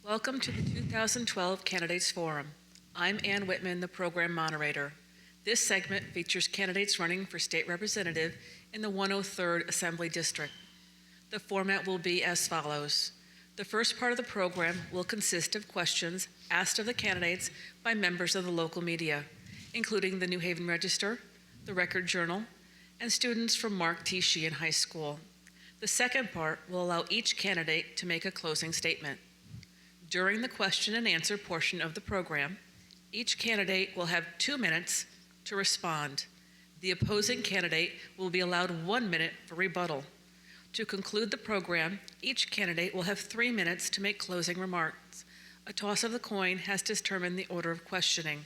Welcome to the 2012 Candidates Forum. I'm Ann Whitman, the program moderator. This segment features candidates running for state representative in the 103rd Assembly District. The format will be as follows. The first part of the program will consist of questions asked of the candidates by members of the local media, including the New Haven Register, the Record Journal, and students from Mark T. Sheehan High School. The second part will allow each candidate to make a closing statement. During the question and answer portion of the program, each candidate will have 2 minutes to respond. The opposing candidate will be allowed 1 minute for rebuttal. To conclude the program, each candidate will have 3 minutes to make closing remarks. A toss of the coin has determined the order of questioning.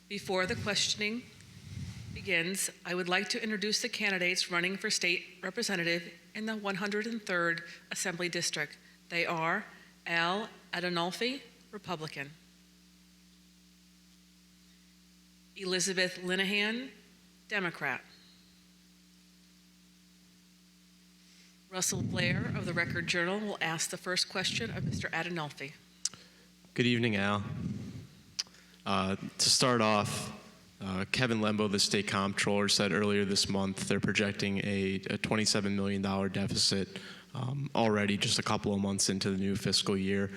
Before the questioning begins, I would like to introduce the candidates running for state representative in the 103rd Assembly District. They are Alfred Adinolfi, Republican; Elizabeth Linehan, Democrat; Russell Blair of the Record Journal will ask the first question of Mr. Adinolfi. Good evening, Al. To start off, Kevin Lembo, the state comptroller, said earlier this month they're projecting a $27 million deficit already just a couple of months into the new fiscal year.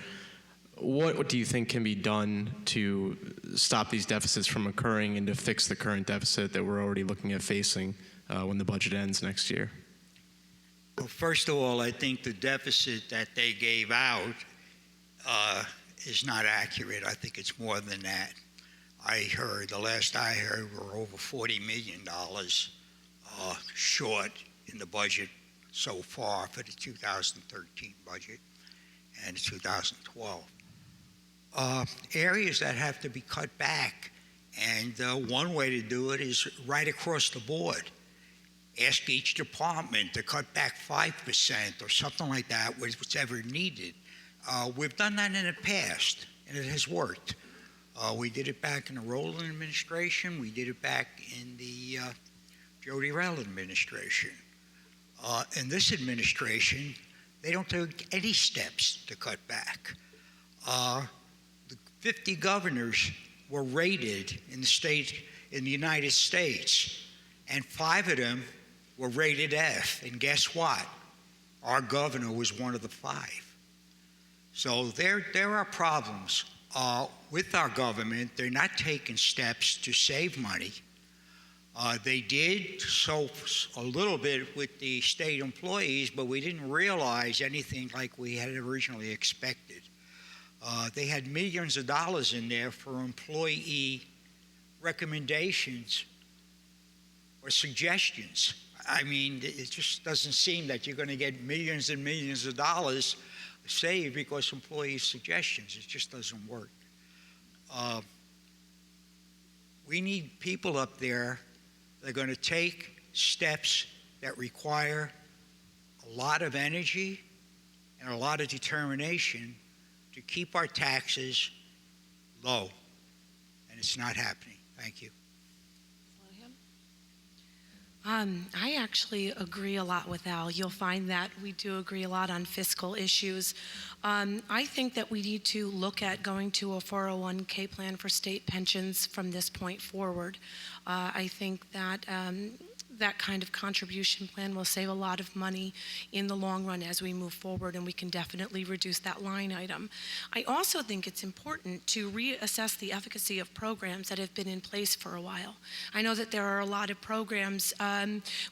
What do you think can be done to stop these deficits from occurring and to fix the current deficit that we're already looking at facing when the budget ends next year? Well, first of all, I think the deficit that they gave out is not accurate. I think it's more than that. The last I heard, we're over $40 million short in the budget so far for the 2013 budget and 2012. Areas that have to be cut back, and one way to do it is right across the board. Ask each department to cut back 5% or something like that, whichever needed. We've done that in the past, and it has worked. We did it back in the Rowland administration. We did it back in the Jody Rowland administration. In this administration, they don't take any steps to cut back. The 50 governors were rated in the United States, and 5 of them were rated F. And guess what? Our governor was one of the 5. So there are problems with our government. They're not taking steps to save money. They did so a little bit with the state employees, but we didn't realize anything like we had originally expected. They had millions of dollars in there for employee recommendations or suggestions. I mean, it just doesn't seem that you're going to get millions and millions of dollars saved because employees' suggestions. It just doesn't work. We need people up there that are going to take steps that require a lot of energy and a lot of determination to keep our taxes low. And it's not happening. Thank you. I actually agree a lot with Al. You'll find that we do agree a lot on fiscal issues. I think that we need to look at going to a 401k plan for state pensions from this point forward. I think that that kind of contribution plan will save a lot of money in the long run as we move forward, and we can definitely reduce that line item. I also think it's important to reassess the efficacy of programs that have been in place for a while. I know that there are a lot of programs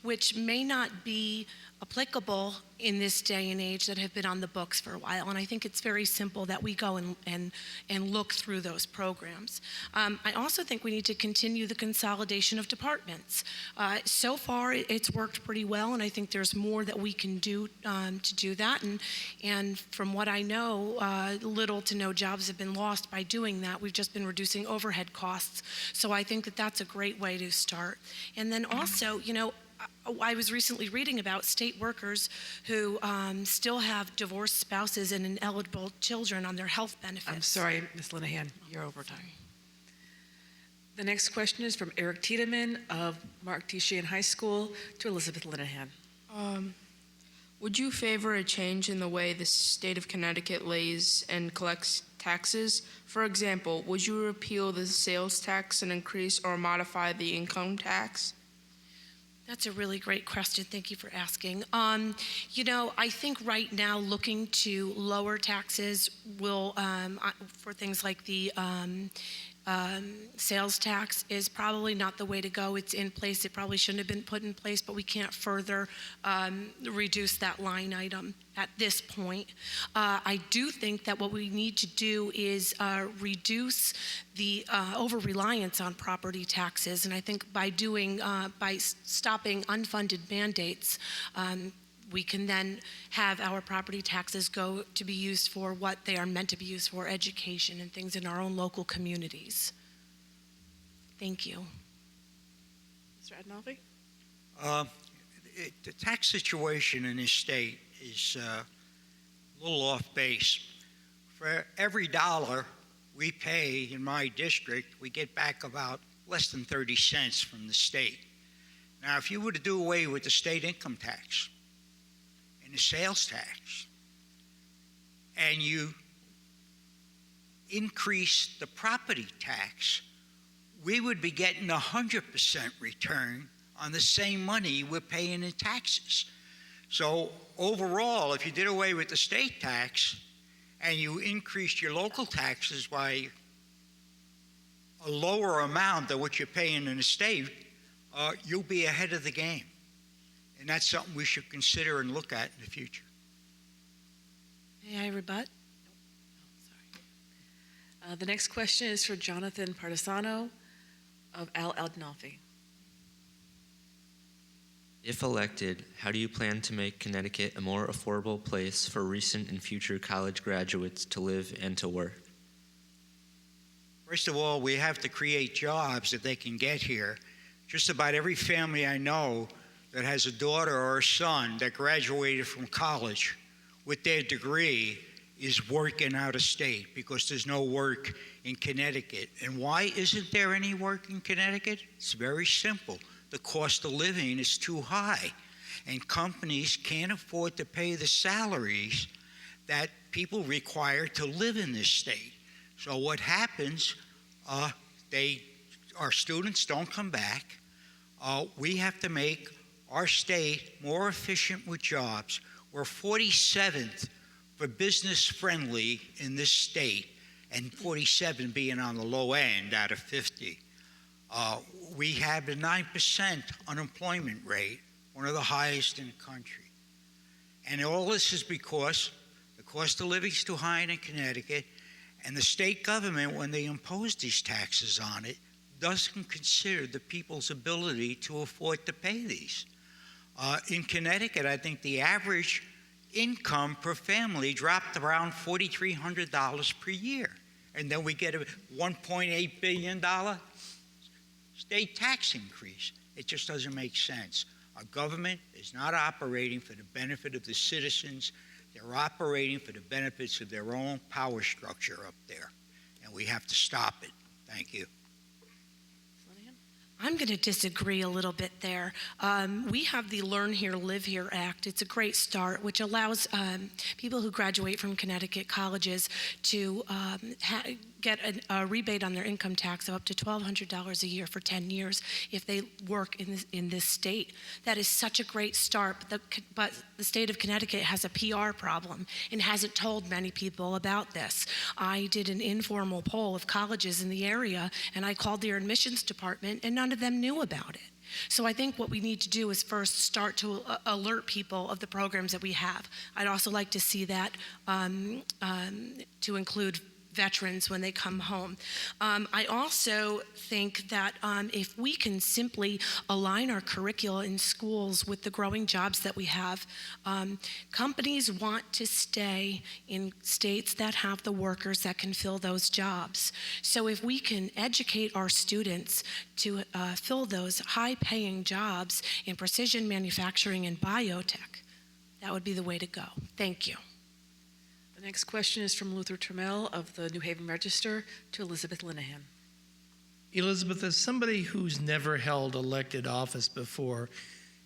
which may not be applicable in this day and age that have been on the books for a while, and I think it's very simple that we go and look through those programs. I also think we need to continue the consolidation of departments. So far, it's worked pretty well, and I think there's more that we can do to do that, and from what I know, little to no jobs have been lost by doing that. We've just been reducing overhead costs, so I think that that's a great way to start. And then also, I was recently reading about state workers who still have divorced spouses and ineligible children on their health benefits. I'm sorry, Ms. Linehan, you're over time. The next question is from Eric Tiedemann of Mark T. Sheehan High School to Elizabeth Linehan. Would you favor a change in the way the state of Connecticut lays and collects taxes? For example, would you repeal the sales tax and increase or modify the income tax? That's a really great question. Thank you for asking. I think right now looking to lower taxes will, for things like the sales tax is probably not the way to go. It's in place. It probably shouldn't have been put in place, but we can't further reduce that line item at this point. I do think that what we need to do is reduce the over-reliance on property taxes, and I think by stopping unfunded mandates, we can then have our property taxes go to be used for what they are meant to be used for, education and things in our own local communities. Thank you. Mr. Adinolfi? The tax situation in this state is a little off base. For every dollar we pay in my district, we get back about less than 30 cents from the state. Now, if you were to do away with the state income tax and the sales tax, and you increase the property tax, we would be getting 100% return on the same money we're paying in taxes. So overall, if you did away with the state tax and you increased your local taxes by a lower amount than what you're paying in the state, you'll be ahead of the game. And that's something we should consider and look at in the future. May I rebut? The next question is for Jonathan Partisano of Al Adinolfi. If elected, how do you plan to make Connecticut a more affordable place for recent and future college graduates to live and to work? First of all, we have to create jobs that they can get here. Just about every family I know that has a daughter or a son that graduated from college with their degree is working out of state because there's no work in Connecticut. And why isn't there any work in Connecticut? It's very simple. The cost of living is too high, and companies can't afford to pay the salaries that people require to live in this state. So what happens, our students don't come back. We have to make our state more efficient with jobs. We're 47th for business friendly in this state, and 47 being on the low end out of 50. We have a 9% unemployment rate, one of the highest in the country. And all this is because the cost of living is too high in Connecticut, and the state government, when they impose these taxes on it, doesn't consider the people's ability to afford to pay these. In Connecticut, I think the average income per family dropped around $4,300 per year. And then we get a $1.8 billion state tax increase. It just doesn't make sense. Our government is not operating for the benefit of the citizens. They're operating for the benefits of their own power structure up there. And we have to stop it. Thank you. Linehan? I'm going to disagree a little bit there. We have the Learn Here, Live Here Act. It's a great start, which allows people who graduate from Connecticut colleges to get a rebate on their income tax of up to $1,200 a year for 10 years if they work in this state. That is such a great start, but the state of Connecticut has a PR problem and hasn't told many people about this. I did an informal poll of colleges in the area, and I called their admissions department, and none of them knew about it. So I think what we need to do is first start to alert people of the programs that we have. I'd also like to see that to include veterans when they come home. I also think that if we can simply align our curricula in schools with the growing jobs that we have, companies want to stay in states that have the workers that can fill those jobs. So if we can educate our students to fill those high-paying jobs in precision manufacturing and biotech, that would be the way to go. Thank you. The next question is from Luther Trammell of the New Haven Register to Elizabeth Linehan. Elizabeth, as somebody who's never held elected office before,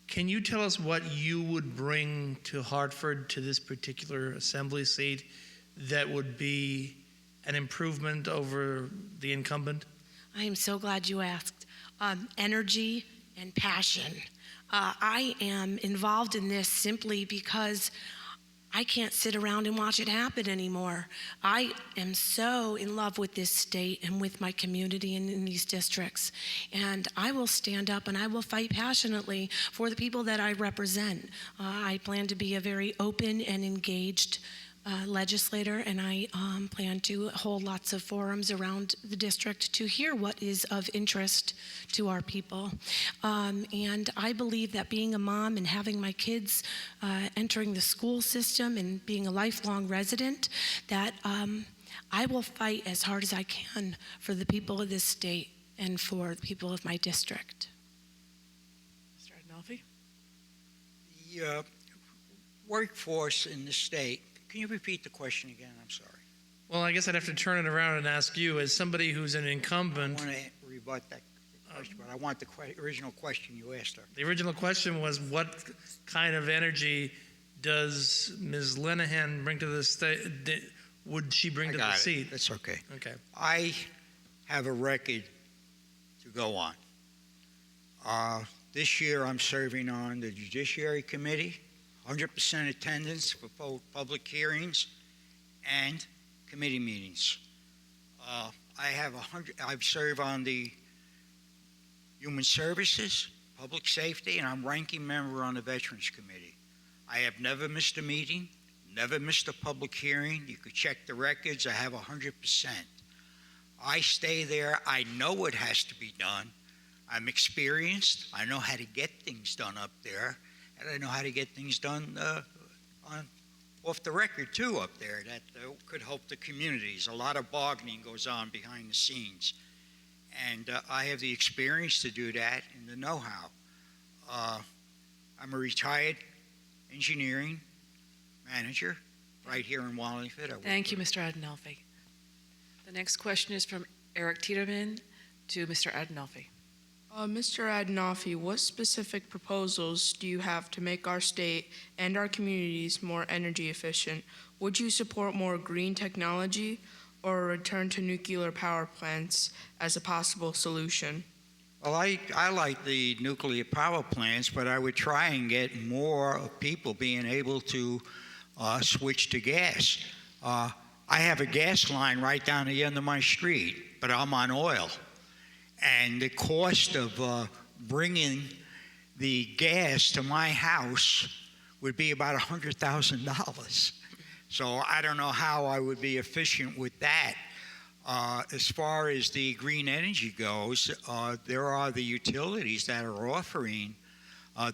Can you tell us what you would bring to Hartford, to this particular assembly seat, that would be an improvement over the incumbent? I am so glad you asked. Energy and passion. I am involved in this simply because I can't sit around and watch it happen anymore. I am so in love with this state and with my community and in these districts. And I will stand up and I will fight passionately for the people that I represent. I plan to be a very open and engaged legislator, and I plan to hold lots of forums around the district to hear what is of interest to our people. And I believe that being a mom and having my kids entering the school system and being a lifelong resident, that I will fight as hard as I can for the people of this state and for the people of my district. Mr. Adinolfi? The workforce in the state, can you repeat the question again? I'm sorry. Well, I guess I'd have to turn it around and ask you, as somebody who's an I incumbent. want to rebut that question, but I want the original question you asked her. The original question was, what kind of energy does Ms. Linehan bring to the state? Would she bring I to the got it. seat? That's okay. Okay. I have a record to go on. This year I'm serving on the Judiciary Committee, 100% attendance for public hearings and committee meetings. I serve on the Human Services, Public Safety, and I'm ranking member on the Veterans Committee. I have never missed a meeting, never missed a public hearing. You could check the records. I have 100%. I stay there. I know what has to be done. I'm experienced. I know how to get things done up there, and I know how to get things done off the record too up there. That could help the communities. A lot of bargaining goes on behind the scenes, and I have the experience to do that and the know-how. I'm a retired engineering manager right here in Wallingford. Thank you, Mr. Adinolfi. The next question is from Eric Tiedemann to Mr. Adinolfi. Mr. Adinolfi, what specific proposals do you have to make our state and our communities more energy efficient? Would you support more green technology or a return to nuclear power plants as a possible solution? Well, I like the nuclear power plants, but I would try and get more people being able to switch to gas. I have a gas line right down the end of my street, but I'm on oil. And the cost of bringing the gas to my house would be about $100,000. So I don't know how I would be efficient with that. As far as the green energy goes, there are the utilities that are offering,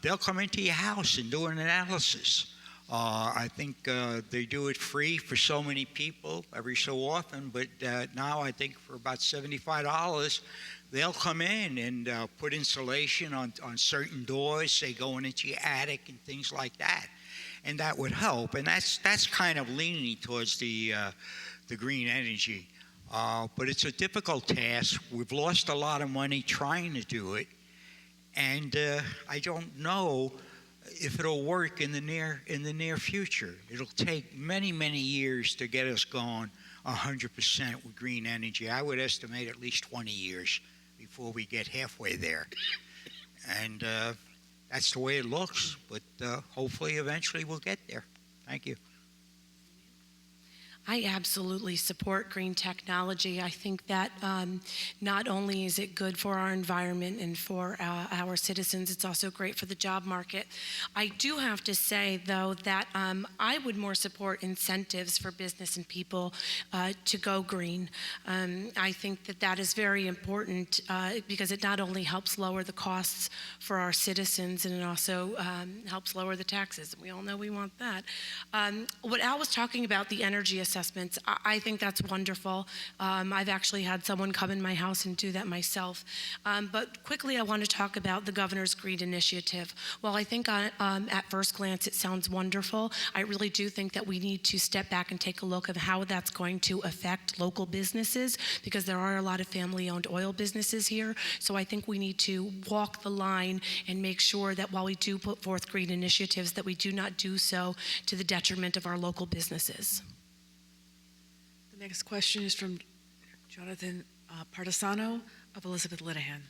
they'll come into your house and do an analysis. I think they do it free for so many people every so often, but now I think for about $75, they'll come in and put insulation on certain doors, say going into your attic and things like that. And that would help. And that's kind of leaning towards the green energy. But it's a difficult task. We've lost a lot of money trying to do it. And I don't know if it'll work in the near future. It'll take many, many years to get us going 100% with green energy. I would estimate at least 20 years before we get halfway there. And that's the way it looks, but hopefully eventually we'll get there. Thank you. I absolutely support green technology. I think that not only is it good for our environment and for our citizens, it's also great for the job market. I do have to say, though, that I would more support incentives for business and people to go green. I think that that is very important because it not only helps lower the costs for our citizens, and it also helps lower the taxes. We all know we want that. What Al was talking about, the energy assessments. I think that's wonderful. I've actually had someone come in my house and do that myself. But quickly, I want to talk about the Governor's Green Initiative. While I think at first glance it sounds wonderful, I really do think that we need to step back and take a look at how that's going to affect local businesses, because there are a lot of family-owned oil businesses here. So I think we need to walk the line and make sure that while we do put forth green initiatives, that we do not do so to the detriment of our local businesses. The next question is from Jonathan Partisano of Elizabeth Linehan.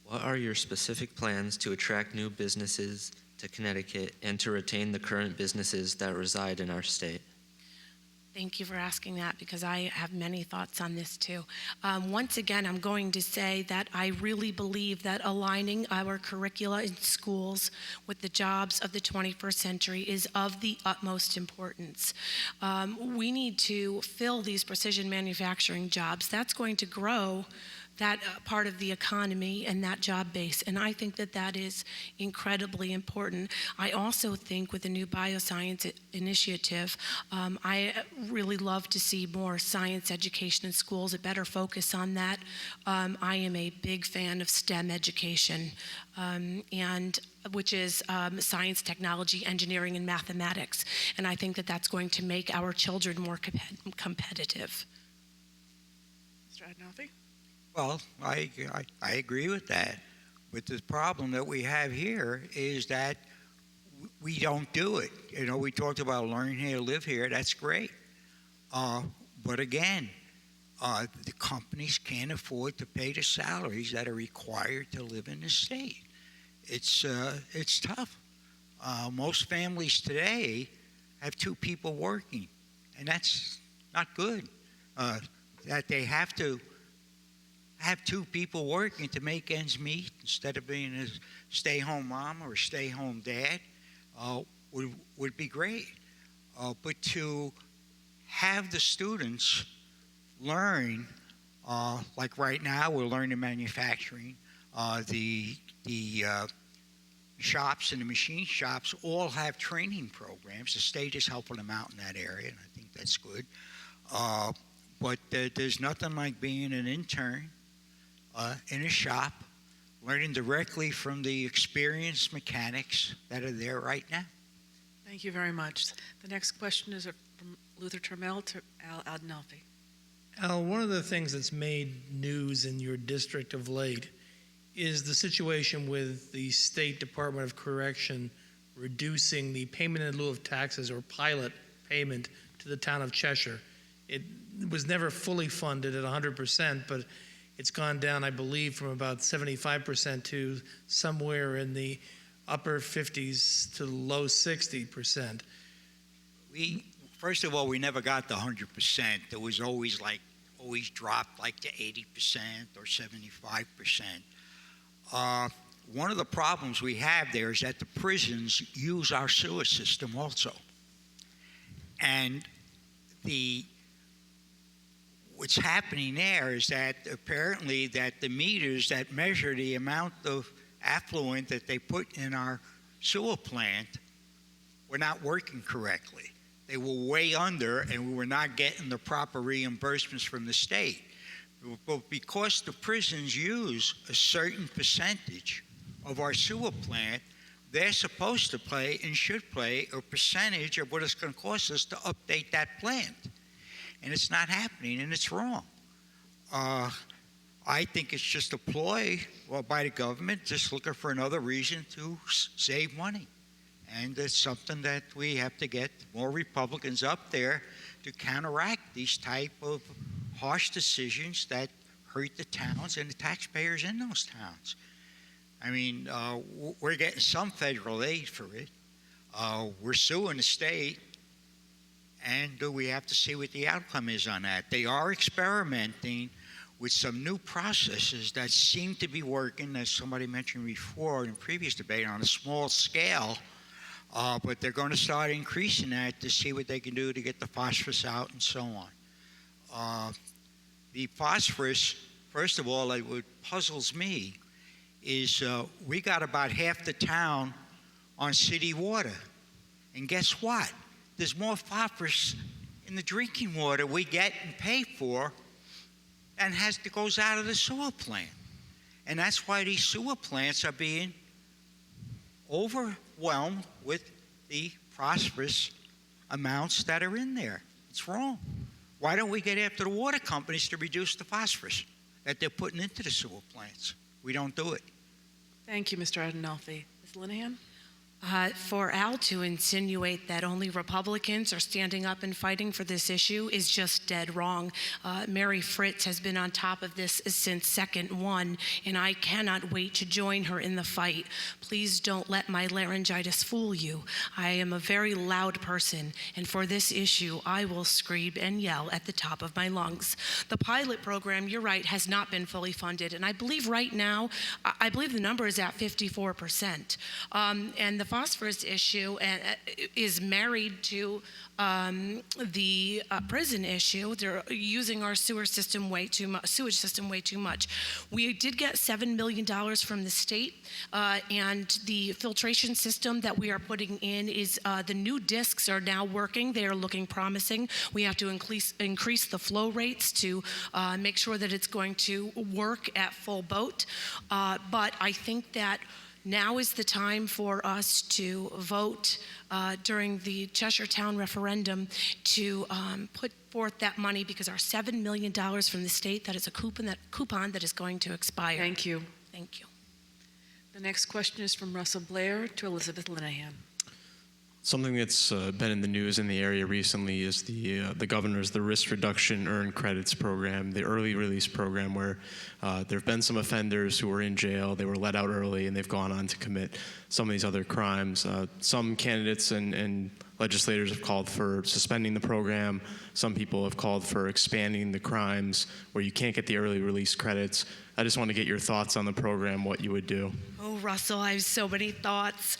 What are your specific plans to attract new businesses to Connecticut and to retain the current businesses that reside in our state? Thank you for asking that, because I have many thoughts on this too. Once again, I'm going to say that I really believe that aligning our curricula in schools with the jobs of the 21st century is of the utmost importance. We need to fill these precision manufacturing jobs. That's going to grow that part of the economy and that job base. And I think that that is incredibly important. I also think with the new bioscience initiative, I really love to see more science education in schools, a better focus on that. I am a big fan of STEM education, and which is science, technology, engineering, and mathematics. And I think that that's going to make our children more competitive. Mr. Adinolfi? Well, I agree with that. But the problem that we have here is that we don't do it. You know, we talked about learning how to live here. That's great. But again, the companies can't afford to pay the salaries that are required to live in the state. It's tough. Most families today have two people working, and that's not good. That they have to have two people working to make ends meet instead of being a stay-home mom or a stay-home dad would be great. But to have the students learn, like right now we're learning manufacturing, the shops and the machine shops all have training programs. The state is helping them out in that area, and I think that's good. But there's nothing like being an intern in a shop, learning directly from the experienced mechanics that are there right now. Thank you very much. The next question is from Luther Trammell to Al Adinolfi. Al, one of the things that's made news in your district of late is the situation with the State Department of Correction reducing the payment in lieu of taxes, or pilot payment, to the town of Cheshire. It was never fully funded at 100%, but it's gone down, I believe, from about 75% to somewhere in the upper 50s to low 60%. First of all, we never got the 100%. It was always dropped like to 80% or 75%. One of the problems we have there is that the prisons use our sewer system also. And what's happening there is that apparently that the meters that measure the amount of affluent that they put in our sewer plant were not working correctly. They were way under, and we were not getting the proper reimbursements from the state. But because the prisons use a certain percentage of our sewer plant, they're supposed to pay and should pay a percentage of what it's going to cost us to update that plant. And it's not happening, and it's wrong. I think it's just a ploy by the government, just looking for another reason to save money. And it's something that we have to get more Republicans up there to counteract these type of harsh decisions that hurt the towns and the taxpayers in those towns. I mean, we're getting some federal aid for it. We're suing the state. And we have to see what the outcome is on that. They are experimenting with some new processes that seem to be working, as somebody mentioned before in a previous debate, on a small scale. But they're going to start increasing that to see what they can do to get the phosphorus out and so on. The phosphorus, first of all, what puzzles me is we got about half the town on city water. And guess what? there's more phosphorus in the drinking water we get and pay for than goes out of the sewer plant. And that's why these sewer plants are being overwhelmed with the phosphorus amounts that are in there. It's wrong. Why don't we get after the water companies to reduce the phosphorus that they're putting into the sewer plants? We don't do it. Thank you, Mr. Adinolfi. Ms. Linehan? For Al to insinuate that only Republicans are standing up and fighting for this issue is just dead wrong. Mary Fritz has been on top of this since second one, and I cannot wait to join her in the fight. Please don't let my laryngitis fool you. I am a very loud person, and for this issue, I will scream and yell at the top of my lungs. The pilot program, you're right, has not been fully funded, and I believe right now, I believe the number is at 54%. And the phosphorus issue is married to the prison issue. They're using our sewage system way too much. We did get $7 million from the state, and the filtration system that we are putting in is the new discs are now working. They are looking promising. We have to increase the flow rates to make sure that it's going to work at full boat. But I think that now is the time for us to vote during the Cheshire Town referendum to put forth that money, because our $7 million from the state, that is a coupon that is going to expire. Thank you. Thank you. The next question is from Russell Blair to Elizabeth Linehan. Something that's been in the news in the area recently is the governor's risk reduction earned credits program, the early release program, where there have been some offenders who were in jail, they were let out early, and they've gone on to commit some of these other crimes. Some candidates and legislators have called for suspending the program. Some people have called for expanding the crimes where you can't get the early release credits. I just want to get your thoughts on the program, what you would do. Oh, Russell, I have so many thoughts.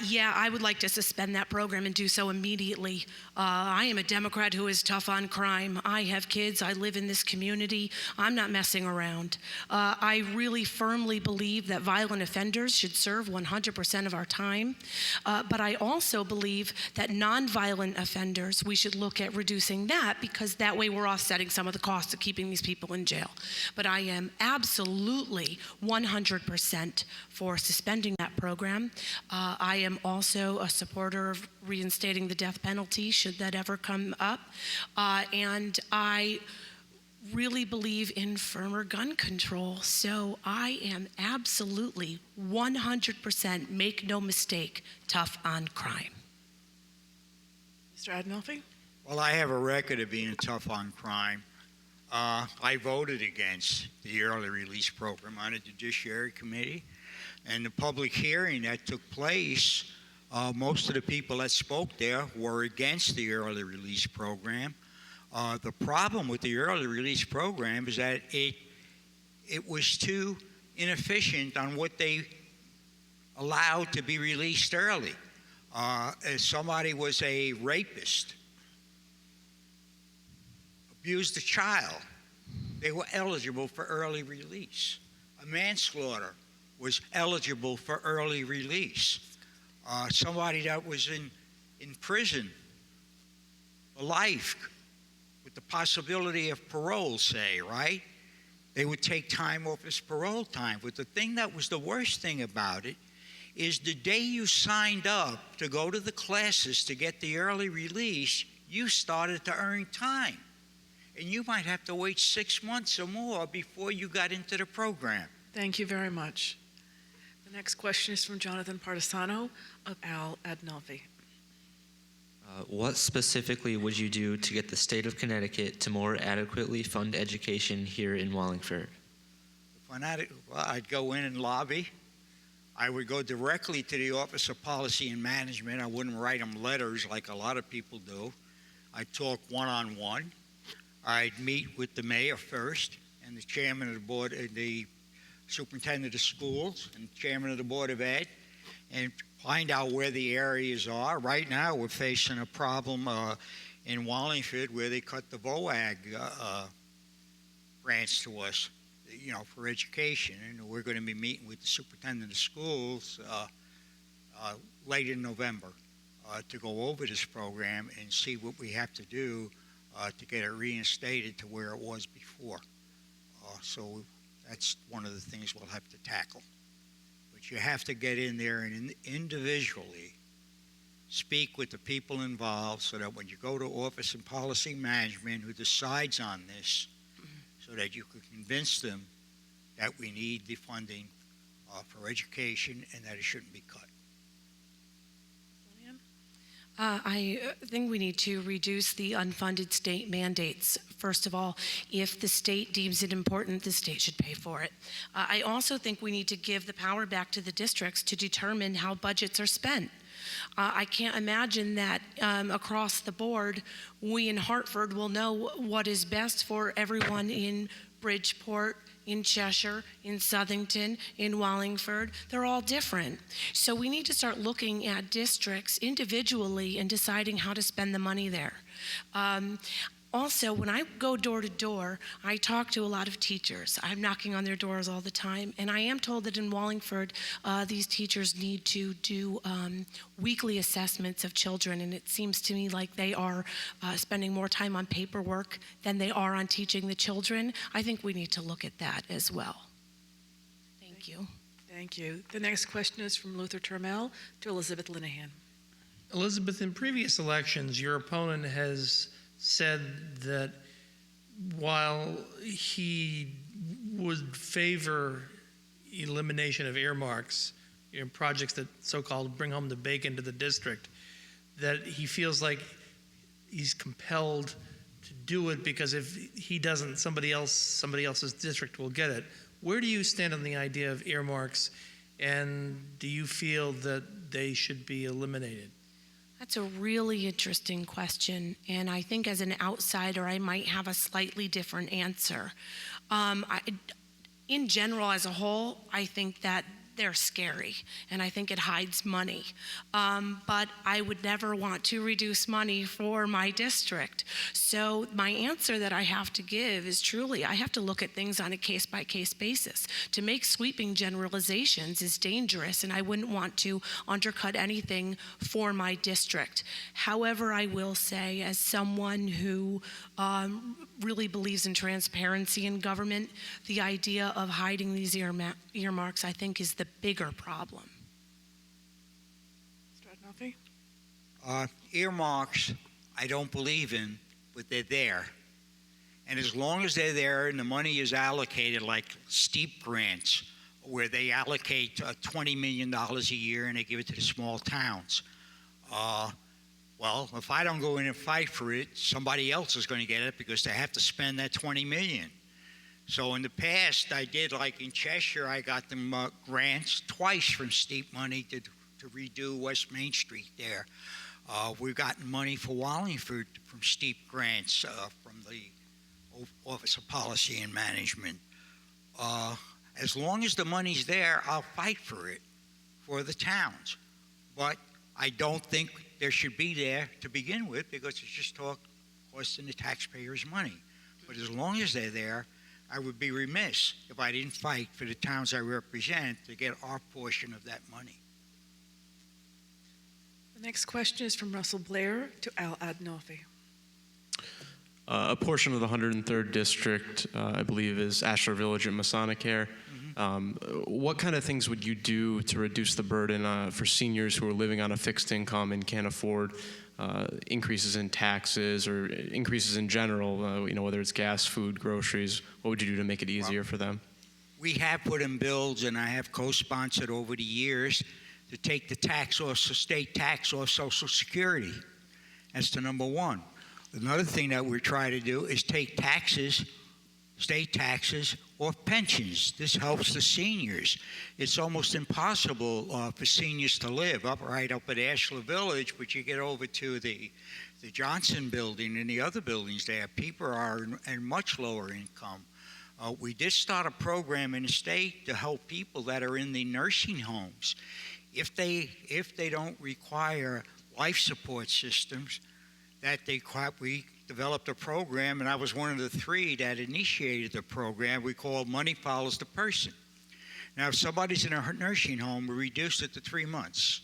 Yeah, I would like to suspend that program and do so immediately. I am a Democrat who is tough on crime. I have kids. I live in this community. I'm not messing around. I really firmly believe that violent offenders should serve 100% of our time. But I also believe that nonviolent offenders, we should look at reducing that, because that way we're offsetting some of the costs of keeping these people in jail. But I am absolutely 100% for suspending that program. I am also a supporter of reinstating the death penalty should that ever come up. And I really believe in firmer gun control. So I am absolutely 100%, make no mistake, tough on crime. Mr. Adinolfi? Well, I have a record of being tough on crime. I voted against the early release program on the Judiciary Committee. And the public hearing that took place, most of the people that spoke there were against the early release program. The problem with the early release program is that it was too inefficient on what they allowed to be released early. If somebody was a rapist, abused a child, they were eligible for early release. A manslaughter was eligible for early release. Somebody that was in prison for life with the possibility of parole, say, right? They would take time off his parole time. But the thing that was the worst thing about it is the day you signed up to go to the classes to get the early release, you started to earn time. And you might have to wait 6 months or more before you got into the program. Thank you very much. The next question is from Jonathan Partisano of Al Adinolfi. What specifically would you do to get the state of Connecticut to more adequately fund education here in Wallingford? Well, I'd go in and lobby. I would go directly to the Office of Policy and Management. I wouldn't write them letters like a lot of people do. I'd talk one-on-one. I'd meet with the mayor first and the chairman of the board, the superintendent of schools and chairman of the Board of Ed, and find out where the areas are. Right now, we're facing a problem in Wallingford where they cut the VOAG grants to us, for education. And we're going to be meeting with the superintendent of schools late in November to go over this program and see what we have to do to get it reinstated to where it was before. So that's one of the things we'll have to tackle. But you have to get in there and individually speak with the people involved so that when you go to Office of Policy Management who decides on this, so that you could convince them that we need the funding for education and that it shouldn't be cut. I think we need to reduce the unfunded state mandates. First of all, if the state deems it important, the state should pay for it. I also think we need to give the power back to the districts to determine how budgets are spent. I can't imagine that across the board, we in Hartford will know what is best for everyone in Bridgeport, in Cheshire, in Southington, in Wallingford. They're all different. So we need to start looking at districts individually and deciding how to spend the money there. Also, when I go door to door, I talk to a lot of teachers. I'm knocking on their doors all the time, and I am told that in Wallingford, these teachers need to do weekly assessments of children, and it seems to me like they are spending more time on paperwork than they are on teaching the children. I think we need to look at that as well. Thank you. Thank you. The next question is from Luther Turmel to Elizabeth Linehan. Elizabeth, in previous elections, your opponent has said that while he would favor elimination of earmarks, projects that so-called bring home the bacon to the district, that he feels like he's compelled to do it because if he doesn't, somebody else's district will get it. Where do you stand on the idea of earmarks, and do you feel that they should be eliminated? That's a really interesting question, and I think as an outsider, I might have a slightly different answer. In general, as a whole, I think that they're scary, and I think it hides money. But I would never want to reduce money for my district. So my answer that I have to give is truly, I have to look at things on a case-by-case basis. To make sweeping generalizations is dangerous, and I wouldn't want to undercut anything for my district. However, I will say, as someone who really believes in transparency in government, the idea of hiding these earmarks, I think, is the bigger problem. Mr. Adinolfi? Earmarks, I don't believe in, but they're there. And as long as they're there and the money is allocated like steep grants, where they allocate $20 million a year and they give it to the small towns, well, if I don't go in and fight for it, somebody else is going to get it because they have to spend that $20 million. So in the past, I did, like in Cheshire, I got them grants twice from steep money to redo West Main Street there. We've gotten money for Wallingford from steep grants from the Office of Policy and Management. As long as the money's there, I'll fight for it for the towns. But I don't think there should be there to begin with because it's just costing the taxpayers money. But as long as they're there, I would be remiss if I didn't fight for the towns I represent to get our portion of that money. The next question is from Russell Blair to Al Adinolfi. A portion of the 103rd District, I believe, is Ashler Village and Masonic. What kind of things would you do to reduce the burden for seniors who are living on a fixed income and can't afford increases in taxes or increases in general, whether it's gas, food, groceries? What would you do to make it easier for them? We have put in bills, and I have co-sponsored over the years, to take the tax off, state tax off Social Security. That's the number one. Another thing that we're trying to do is take taxes, state taxes, off pensions. This helps the seniors. It's almost impossible for seniors to live right up at Ashler Village, but you get over to the Johnson building and the other buildings there, people are in much lower income. We did start a program in the state to help people that are in the nursing homes. If they don't require life support systems, we developed a program, and I was one of the three that initiated the program we called Money Follows the Person. Now, if somebody's in a nursing home, we reduced it to 3 months.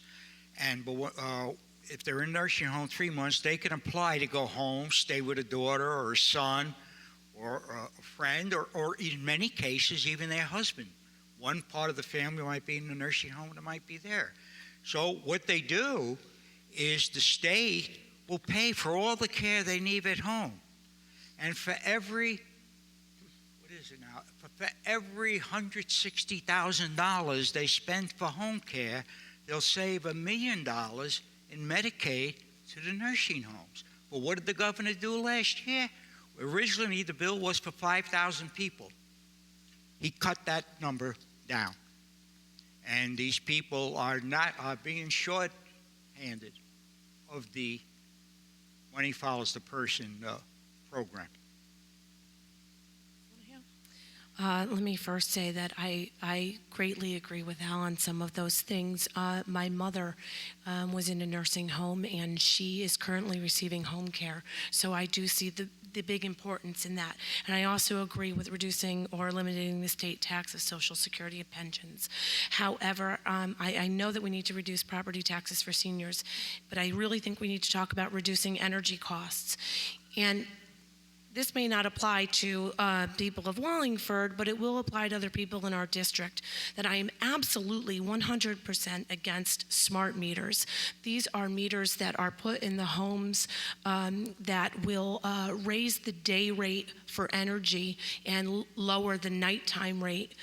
But if they're in a nursing home 3 months, they can apply to go home, stay with a daughter or a son or a friend, or in many cases, even their husband. One part of the family might be in the nursing home that might be there. So what they do is the state will pay for all the care they need at home. And for every, what is it now? For every $160,000 they spend for home care, they'll save $1 million in Medicaid to the nursing homes. Well, what did the governor do last year? Originally, the bill was for 5,000 people. He cut that number down. And these people are being short-handed of the money follows the person program. Let me first say that I greatly agree with Al on some of those things. My mother was in a nursing home, and she is currently receiving home care. So I do see the big importance in that. And I also agree with reducing or eliminating the state tax of Social Security and pensions. However, I know that we need to reduce property taxes for seniors, but I really think we need to talk about reducing energy costs. And this may not apply to people of Wallingford, but it will apply to other people in our district, that I am absolutely 100% against smart meters. These are meters that are put in the homes that will raise the day rate for energy and lower the nighttime rate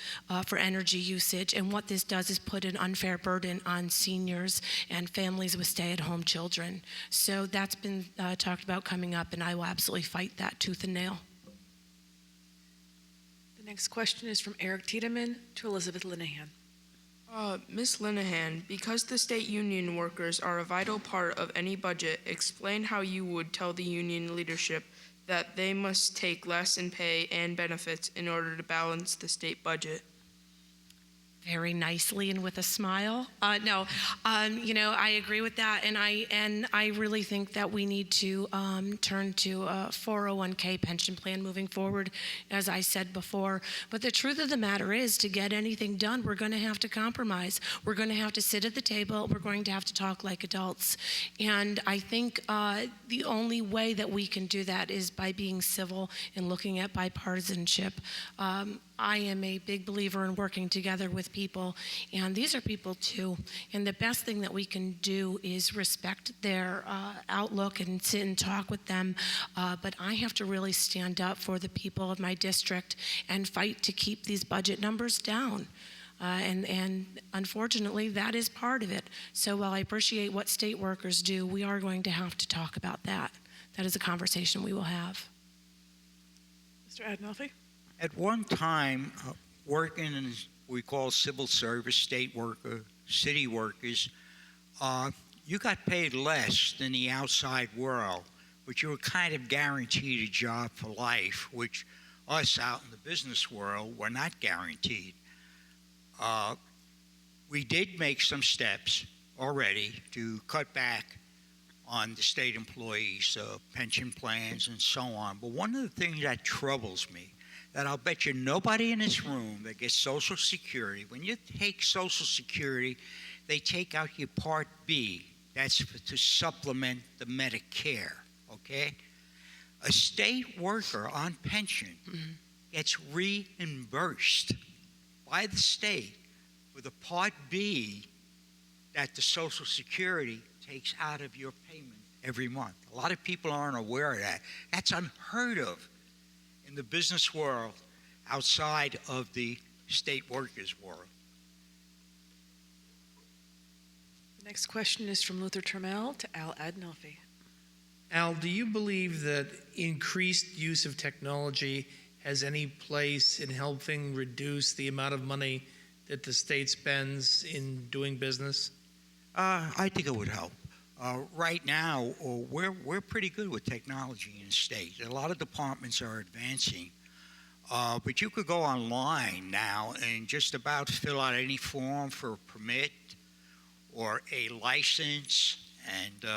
for energy usage. And what this does is put an unfair burden on seniors and families with stay-at-home children. So that's been talked about coming up, and I will absolutely fight that tooth and nail. The next question is from Eric Tiedemann to Elizabeth Linehan. Ms. Linehan, because the state union workers are a vital part of any budget, explain how you would tell the union leadership that they must take less in pay and benefits in order to balance the state budget. Very nicely and with a smile. I agree with that, and I really think that we need to turn to a 401k pension plan moving forward, as I said before. But the truth of the matter is, to get anything done, we're going to have to compromise. We're going to have to sit at the table. We're going to have to talk like adults, and I think the only way that we can do that is by being civil and looking at bipartisanship. I am a big believer in working together with people, and these are people too. And the best thing that we can do is respect their outlook and sit and talk with them. But I have to really stand up for the people of my district and fight to keep these budget numbers down. And unfortunately, that is part of it. So while I appreciate what state workers do, we are going to have to talk about that. That is a conversation we will have. Mr. Adinolfi? At one time, working in we call civil service, state worker, city workers, you got paid less than the outside world, but you were kind of guaranteed a job for life, which us out in the business world were not guaranteed. We did make some steps already to cut back on the state employees' pension plans and so on. But one of the things that troubles me, that I'll bet you nobody in this room that gets Social Security, when you take Social Security, they take out your Part B. That's to supplement the Medicare, okay? A state worker on pension gets reimbursed by the state for the Part B that the Social Security takes out of your payment every month. A lot of people aren't aware of that. That's unheard of in the business world outside of the state workers world. The next question is from Luther Trammell to Al Adinolfi. Al, do you believe that increased use of technology has any place in helping reduce the amount of money that the state spends in doing business? I think it would help. Right now, we're pretty good with technology in the state. A lot of departments are advancing. But you could go online now and just about fill out any form for a permit or a license, and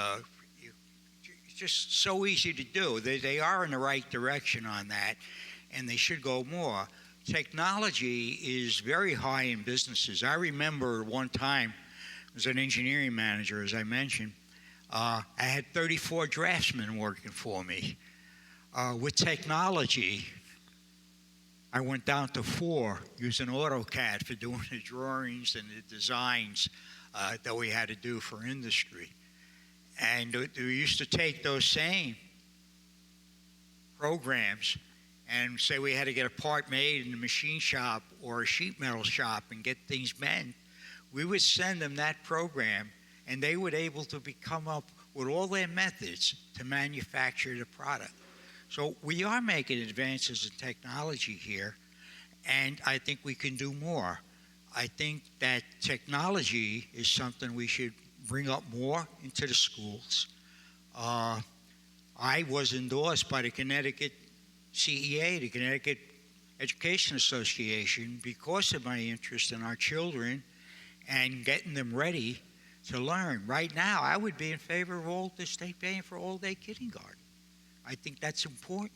it's just so easy to do. They are in the right direction on that, and they should go more. Technology is very high in businesses. I remember one time, as an engineering manager, as I mentioned, I had 34 draftsmen working for me. With technology, I went down to 4 using AutoCAD for doing the drawings and the designs that we had to do for industry. And we used to take those same programs and say we had to get a part made in a machine shop or a sheet metal shop and get things bent. We would send them that program, and they would able to come up with all their methods to manufacture the product. So we are making advances in technology here, and I think we can do more. I think that technology is something we should bring up more into the schools. I was endorsed by the Connecticut CEA, the Connecticut Education Association, because of my interest in our children and getting them ready to learn. Right now, I would be in favor of all the state paying for all-day kindergarten. I think that's important.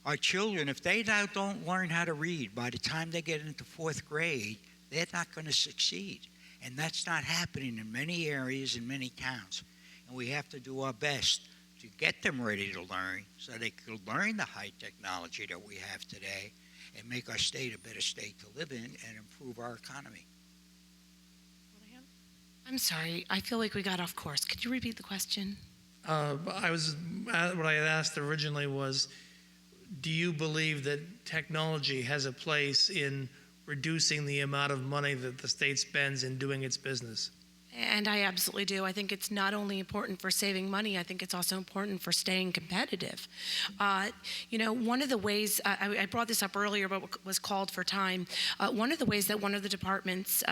Our children, if they now don't learn how to read by the time they get into 4th grade, they're not going to succeed. And that's not happening in many areas in many towns. And we have to do our best to get them ready to learn so they can learn the high technology that we have today and make our state a better state to live in and improve our economy. I'm sorry, I feel like we got off course. Could you repeat the question? What I had asked originally was, do you believe that technology has a place in reducing the amount of money that the state spends in doing its business? And I absolutely do. I think it's not only important for saving money, I think it's also important for staying competitive. One of the ways, I brought this up earlier, but was called for time. One of the ways that one of the departments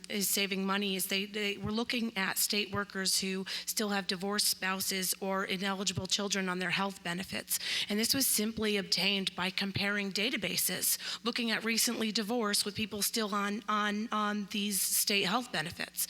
is saving money is they were looking at state workers who still have divorced spouses or ineligible children on their health benefits. And this was simply obtained by comparing databases, looking at recently divorced with people still on these state health benefits.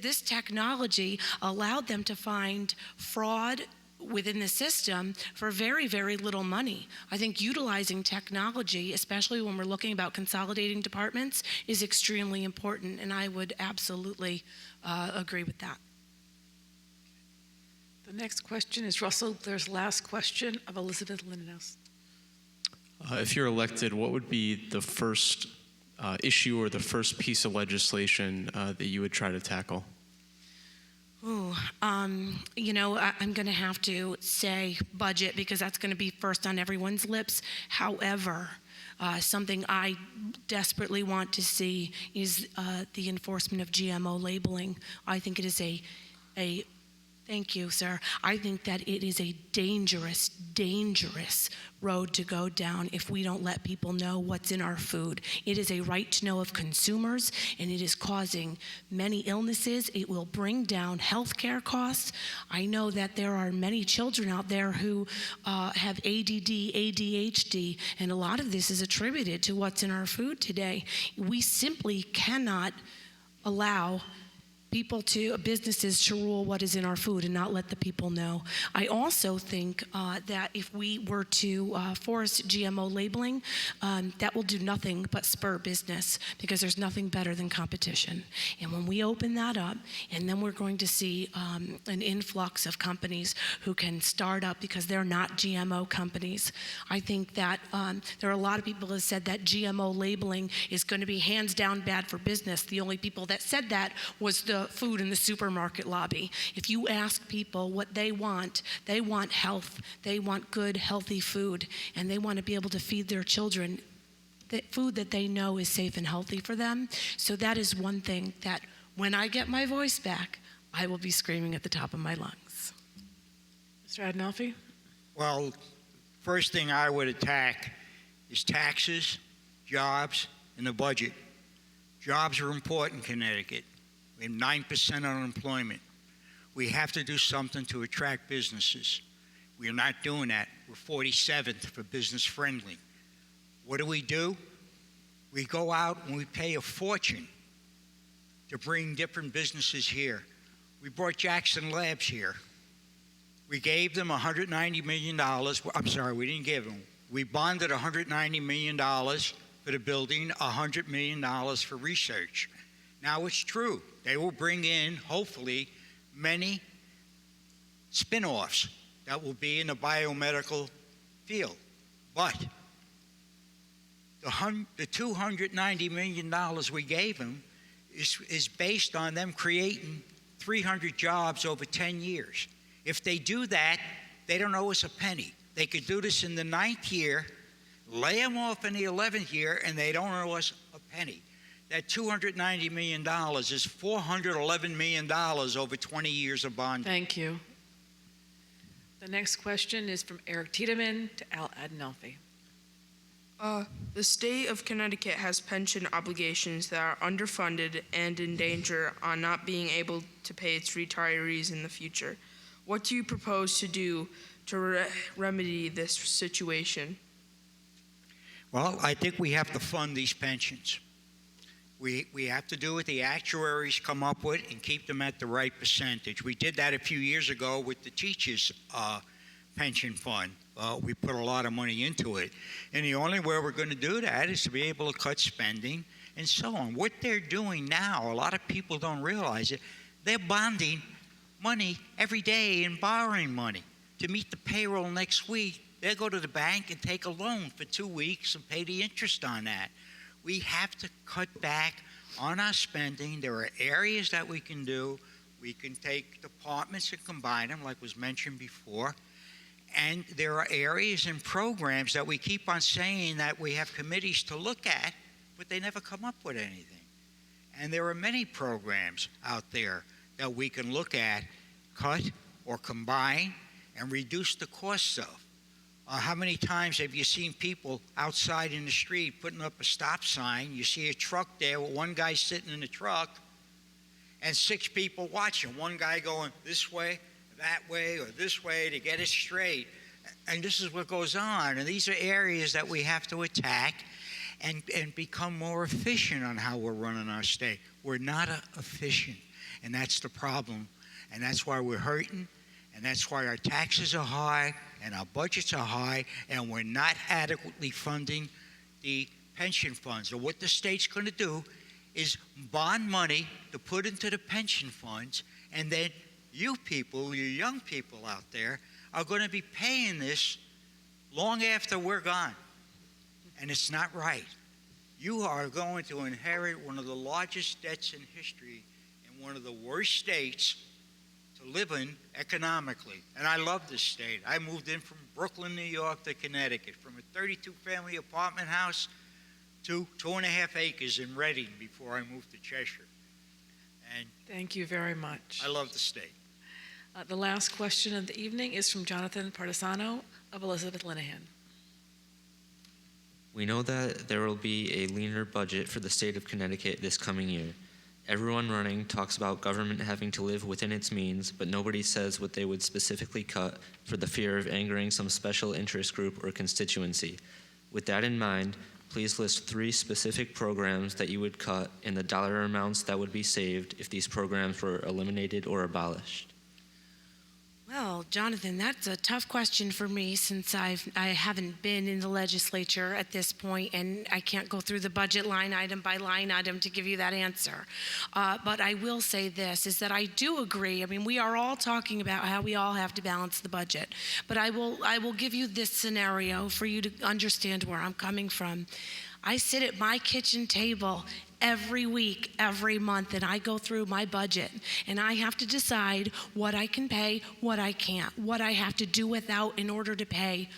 This technology allowed them to find fraud within the system for very, very little money. I think utilizing technology, especially when we're looking about consolidating departments, is extremely important, and I would absolutely agree with that. The next question is Russell Blair's last question of Elizabeth Lindenhouse. If you're elected, what would be the first issue or the first piece of legislation that you would try to tackle? I'm going to have to say budget because that's going to be first on everyone's lips. However, something I desperately want to see is the enforcement of GMO labeling. I think it is thank you, sir. I think that it is a dangerous, dangerous road to go down if we don't let people know what's in our food. It is a right to know of consumers, and it is causing many illnesses. It will bring down healthcare costs. I know that there are many children out there who have ADD, ADHD, and a lot of this is attributed to what's in our food today. We simply cannot allow businesses to rule what is in our food and not let the people know. I also think that if we were to force GMO labeling, that will do nothing but spur business because there's nothing better than competition. And when we open that up, and then we're going to see an influx of companies who can start up because they're not GMO companies. I think that there are a lot of people who have said that GMO labeling is going to be hands down bad for business. The only people that said that was the food in the supermarket lobby. If you ask people what they want health, they want good, healthy food, and they want to be able to feed their children the food that they know is safe and healthy for them. So that is one thing that when I get my voice back, I will be screaming at the top of my lungs. Mr. Adinolfi? Well, first thing I would attack is taxes, jobs, and the budget. Jobs are important in Connecticut. We have 9% unemployment. We have to do something to attract businesses. We are not doing that. We're 47th for business friendly. What do? We go out and we pay a fortune to bring different businesses here. We brought Jackson Labs here. We gave them $190 million. I'm sorry, we didn't give them. We bonded $190 million for the building, $100 million for research. Now it's true. They will bring in, hopefully, many spin-offs that will be in the biomedical field. But the $290 million we gave them is based on them creating 300 jobs over 10 years. If they do that, they don't owe us a penny. They could do this in the 9th year, lay them off in the 11th year, and they don't owe us a penny. That $290 million is $411 million over 20 years of bond. Thank you. The next question is from Eric Tiedemann to Al Adinolfi. The state of Connecticut has pension obligations that are underfunded and in danger on not being able to pay its retirees in the future. What do you propose to do to remedy this situation? Well, I think we have to fund these pensions. We have to do what the actuaries come up with and keep them at the right percentage. We did that a few years ago with the teachers' pension fund. We put a lot of money into it. And the only way we're going to do that is to be able to cut spending and so on. What they're doing now, a lot of people don't realize it, they're bonding money every day and borrowing money to meet the payroll next week. They'll go to the bank and take a loan for 2 weeks and pay the interest on that. We have to cut back on our spending. There are areas that we can do. We can take departments and combine them, like was mentioned before. And there are areas and programs that we keep on saying that we have committees to look at, but they never come up with anything. And there are many programs out there that we can look at, cut or combine, and reduce the costs of. How many times have you seen people outside in the street putting up a stop sign? You see a truck there with one guy sitting in the truck and 6 people watching. One guy going this way, that way, or this way to get it straight. And this is what goes on. And these are areas that we have to attack and become more efficient on how we're running our state. We're not efficient, and that's the problem. And that's why we're hurting, and that's why our taxes are high, and our budgets are high, and we're not adequately funding the pension funds. So what the state's going to do is bond money to put into the pension funds, and then you people, you young people out there, are going to be paying this long after we're gone. And it's not right. You are going to inherit one of the largest debts in history in one of the worst states to live in economically. And I love this state. I moved in from Brooklyn, New York to Connecticut, from a 32-family apartment house to 2.5 acres in Reading before I moved to Cheshire. And Thank you very much. I love the state. The last question of the evening is from Jonathan Partisano of Elizabeth Linehan. We know that there will be a leaner budget for the state of Connecticut this coming year. Everyone running talks about government having to live within its means, but nobody says what they would specifically cut for the fear of angering some special interest group or constituency. With that in mind, please list 3 specific programs that you would cut and the dollar amounts that would be saved if these programs were eliminated or abolished. Well, Jonathan, that's a tough question for me since I haven't been in the legislature at this point, and I can't go through the budget line item by line item to give you that answer. But I will say this, is that I do agree. I mean, we are all talking about how we all have to balance the budget. But I will give you this scenario for you to understand where I'm coming from. I sit at my kitchen table every week, every month, and I go through my budget, and I have to decide what I can pay, what I can't, what I have to do without in order to pay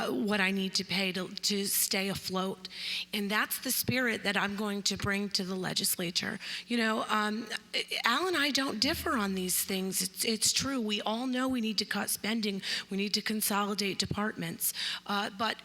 what I need to pay to stay afloat. And that's the spirit that I'm going to bring to the legislature. You know, Al and I don't differ on these things. It's true. We all know we need to cut spending. We need to consolidate departments. But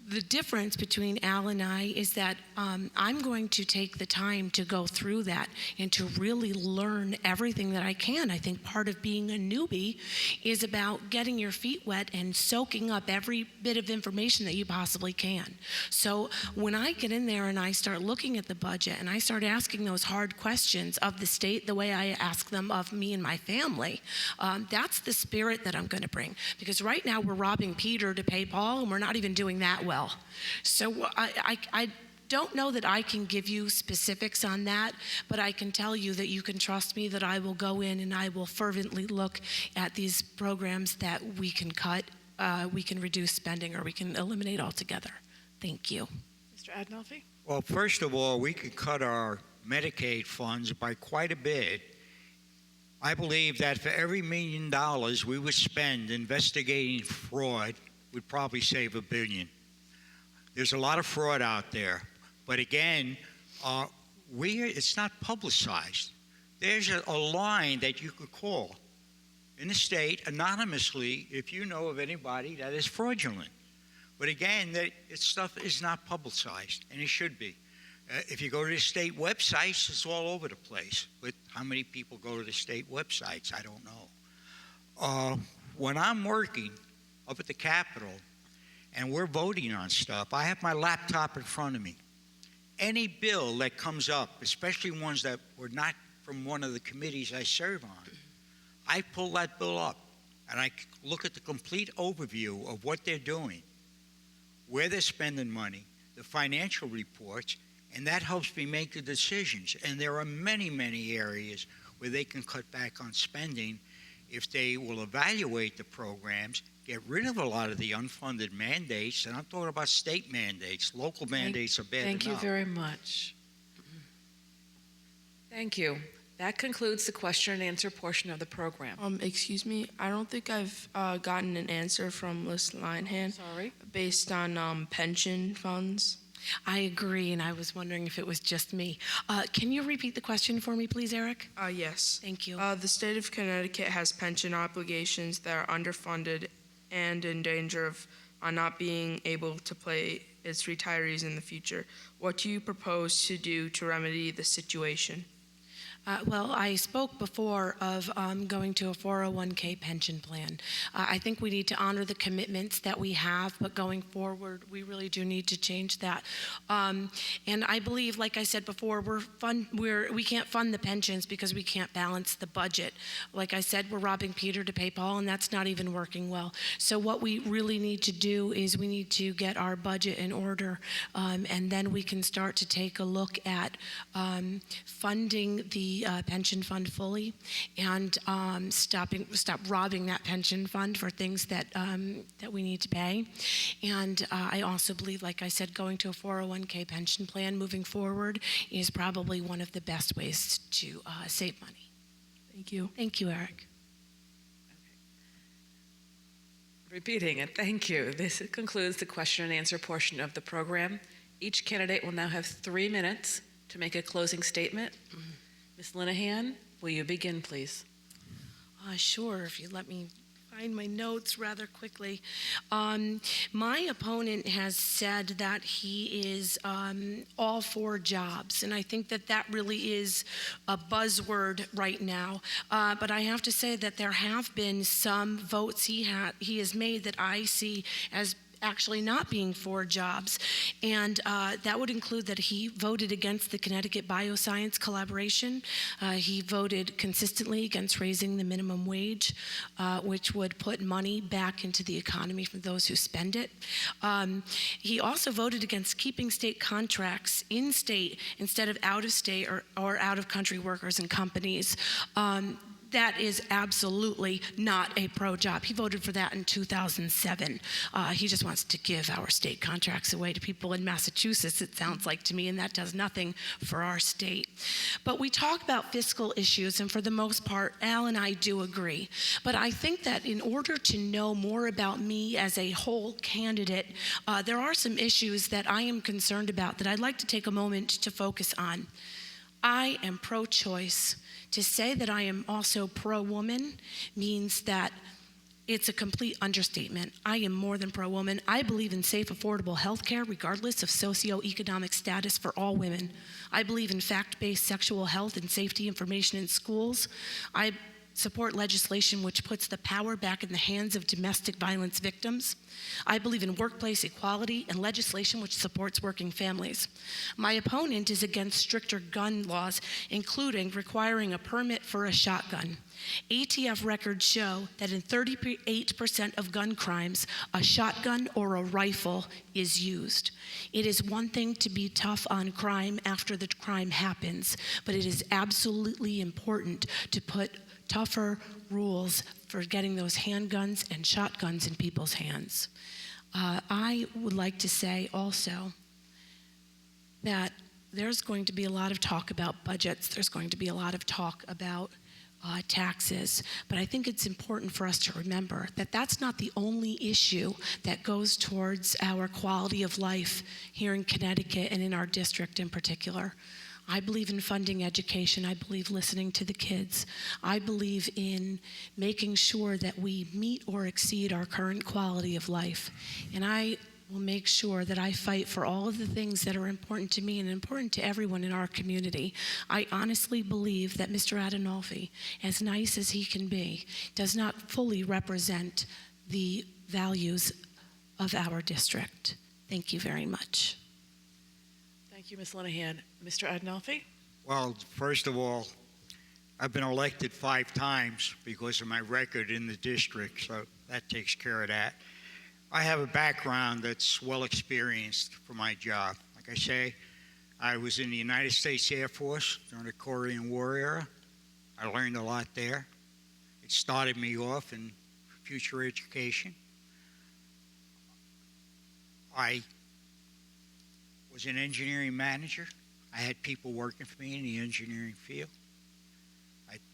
the difference between Al and I is that I'm going to take the time to go through that and to really learn everything that I can. I think part of being a newbie is about getting your feet wet and soaking up every bit of information that you possibly can. So when I get in there and I start looking at the budget and I start asking those hard questions of the state the way I ask them of me and my family, that's the spirit that I'm going to bring. Because right now we're robbing Peter to pay Paul, and we're not even doing that well. So don't know that I can give you specifics on that, but I can tell you that you can trust me that I will go in and I will fervently look at these programs that we can cut, we can reduce spending, or we can eliminate altogether. Thank you. Mr. Adinolfi? Well, first of all, we could cut our Medicaid funds by quite a bit. I believe that for every $1 million we would spend investigating fraud, we'd probably save $1 billion. There's a lot of fraud out there, but again, it's not publicized. There's a line that you could call in the state anonymously if you know of anybody that is fraudulent. But again, stuff is not publicized, and it should be. If you go to the state websites, it's all over the place. But how many people go to the state websites? I don't know. When I'm working up at the Capitol and we're voting on stuff, I have my laptop in front of me. Any bill that comes up, especially ones that were not from one of the committees I serve on, I pull that bill up and I look at the complete overview of what they're doing, where they're spending money, the financial reports, and that helps me make the decisions. And there are many, many areas where they can cut back on spending if they will evaluate the programs, get rid of a lot of the unfunded mandates, and I'm talking about state mandates. Local mandates are bad enough. Thank you very much. Thank you. That concludes the question and answer portion of the program. Excuse me, I don't think I've gotten an answer from Ms. Linehan Sorry. based on pension funds. I agree, and I was wondering if it was just me. Can you repeat the question for me, please, Eric? Yes. Thank you. The state of Connecticut has pension obligations that are underfunded and in danger of not being able to pay its retirees in the future. What do you propose to do to remedy the situation? Well, I spoke before of going to a 401k pension plan. I think we need to honor the commitments that we have, but going forward, we really do need to change that. And I believe, like I said before, we can't fund the pensions because we can't balance the budget. Like I said, we're robbing Peter to pay Paul, and that's not even working well. So what we really need to do is we need to get our budget in order, and then we can start to take a look at funding the pension fund fully, and stop robbing that pension fund for things that we need to pay. And I also believe, like I said, going to a 401k pension plan moving forward is probably one of the best ways to save money. Thank you. Thank you, Eric. Repeating it, thank you. This concludes the question and answer portion of the program. Each candidate will now have 3 minutes to make a closing statement. Ms. Linehan, will you begin, please? Sure, if you let me find my notes rather quickly. My opponent has said that he is all for jobs, and I think that that really is a buzzword right now. But I have to say that there have been some votes he has made that I see as actually not being for jobs, and that would include that he voted against the Connecticut Bioscience Collaboration. He voted consistently against raising the minimum wage, which would put money back into the economy for those who spend it. He also voted against keeping state contracts in state instead of out of state or out of country workers and companies. That is absolutely not a pro-job. He voted for that in 2007. He just wants to give our state contracts away to people in Massachusetts, it sounds like to me, and that does nothing for our state. But we talk about fiscal issues, and for the most part, Al and I do agree. But I think that in order to know more about me as a whole candidate, there are some issues that I am concerned about that I'd like to take a moment to focus on. I am pro-choice. To say that I am also pro-woman means that it's a complete understatement. I am more than pro-woman. I believe in safe, affordable health care regardless of socioeconomic status for all women. I believe in fact-based sexual health and safety information in schools. I support legislation which puts the power back in the hands of domestic violence victims. I believe in workplace equality and legislation which supports working families. My opponent is against stricter gun laws, including requiring a permit for a shotgun. ATF records show that in 38% of gun crimes, a shotgun or a rifle is used. It is one thing to be tough on crime after the crime happens, but it is absolutely important to put tougher rules for getting those handguns and shotguns in people's hands. I would like to say also that there's going to be a lot of talk about budgets. There's going to be a lot of talk about taxes, but I think it's important for us to remember that that's not the only issue that goes towards our quality of life here in Connecticut and in our district in particular. I believe in funding education. I believe listening to the kids. I believe in making sure that we meet or exceed our current quality of life. And I will make sure that I fight for all of the things that are important to me and important to everyone in our community. I honestly believe that Mr. Adinolfi, as nice as he can be, does not fully represent the values of our district. Thank you very much. Thank you, Ms. Linehan. Mr. Adinolfi? Well, first of all, I've been elected 5 times because of my record in the district, so that takes care of that. I have a background that's well experienced for my job. Like I say, I was in the United States Air Force during the Korean War era. I learned a lot there. It started me off in future education. I was an engineering manager. I had people working for me in the engineering field.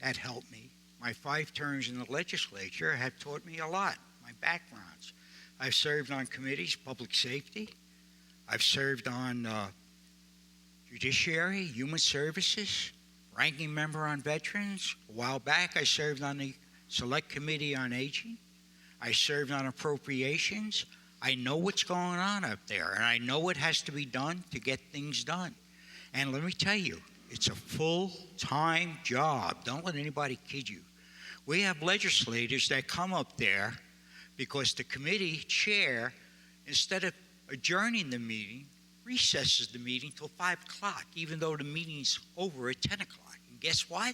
That helped me. My 5 terms in the legislature have taught me a lot, my backgrounds. I've served on committees, public safety. I've served on judiciary, human services, ranking member on veterans. A while back, I served on the select committee on aging. I served on appropriations. I know what's going on up there, and I know what has to be done to get things done. And let me tell you, it's a full-time job. Don't let anybody kid you. We have legislators that come up there because the committee chair, instead of adjourning the meeting, recesses the meeting till 5 o'clock, even though the meeting's over at 10 o'clock. And guess what?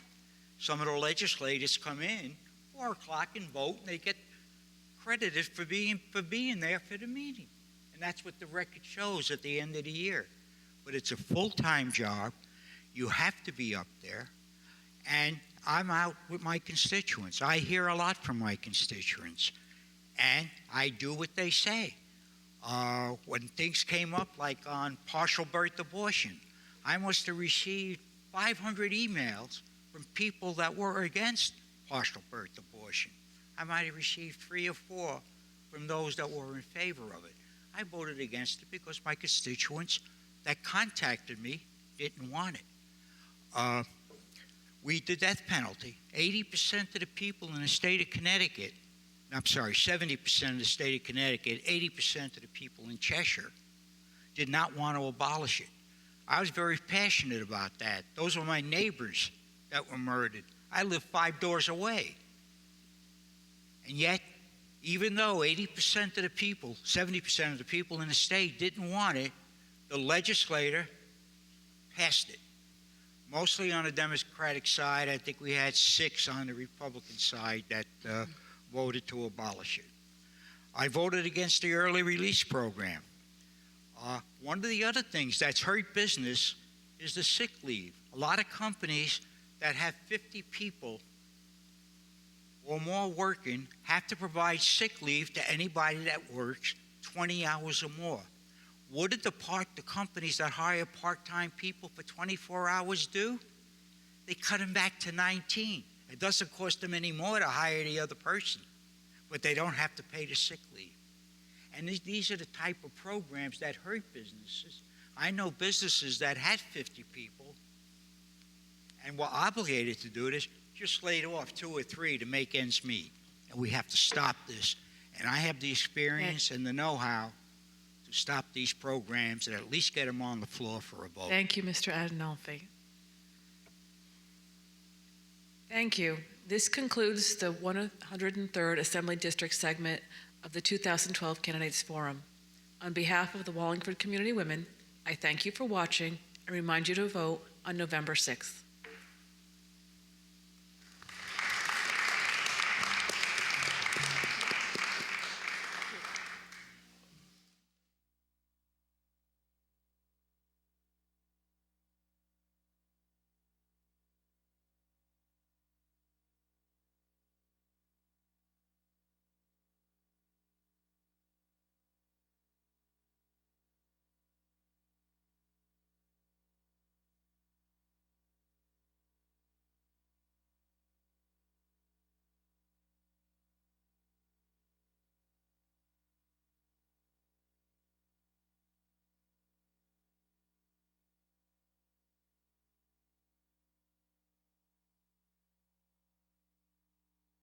Some of the legislators come in 4 o'clock and vote, and they get credited for being there for the meeting. And that's what the record shows at the end of the year. But it's a full-time job. You have to be up there. And I'm out with my constituents. I hear a lot from my constituents. And I do what they say. When things came up, like on partial birth abortion, I must have received 500 emails from people that were against partial birth abortion. I might have received 3 or 4 from those that were in favor of it. I voted against it because my constituents that contacted me didn't want it. We the death penalty. 80% of the people in the state of Connecticut, 70% of the state of Connecticut, 80% of the people in Cheshire did not want to abolish it. I was very passionate about that. Those were my neighbors that were murdered. I live 5 doors away. And yet, even though 80% of the people, 70% of the people in the state didn't want it, the legislator passed it. Mostly on the Democratic side. I think we had 6 on the Republican side that voted to abolish it. I voted against the early release program. One of the other things that's hurt business is the sick leave. A lot of companies that have 50 people or more working have to provide sick leave to anybody that works 20 hours or more. What did the companies that hire part-time people for 24 hours do? They cut them back to 19. It doesn't cost them any more to hire the other person, but they don't have to pay the sick leave. And these are the type of programs that hurt businesses. I know businesses that had 50 people and were obligated to do this, just laid off 2 or 3 to make ends meet. And we have to stop this. And I have the experience and the know-how to stop these programs and at least get them on the floor for a vote. Thank you, Mr. Adinolfi. Thank you. This concludes the 103rd Assembly District segment of the 2012 Candidates Forum. On behalf of the Wallingford Community Women, I thank you for watching and remind you to vote on November 6th.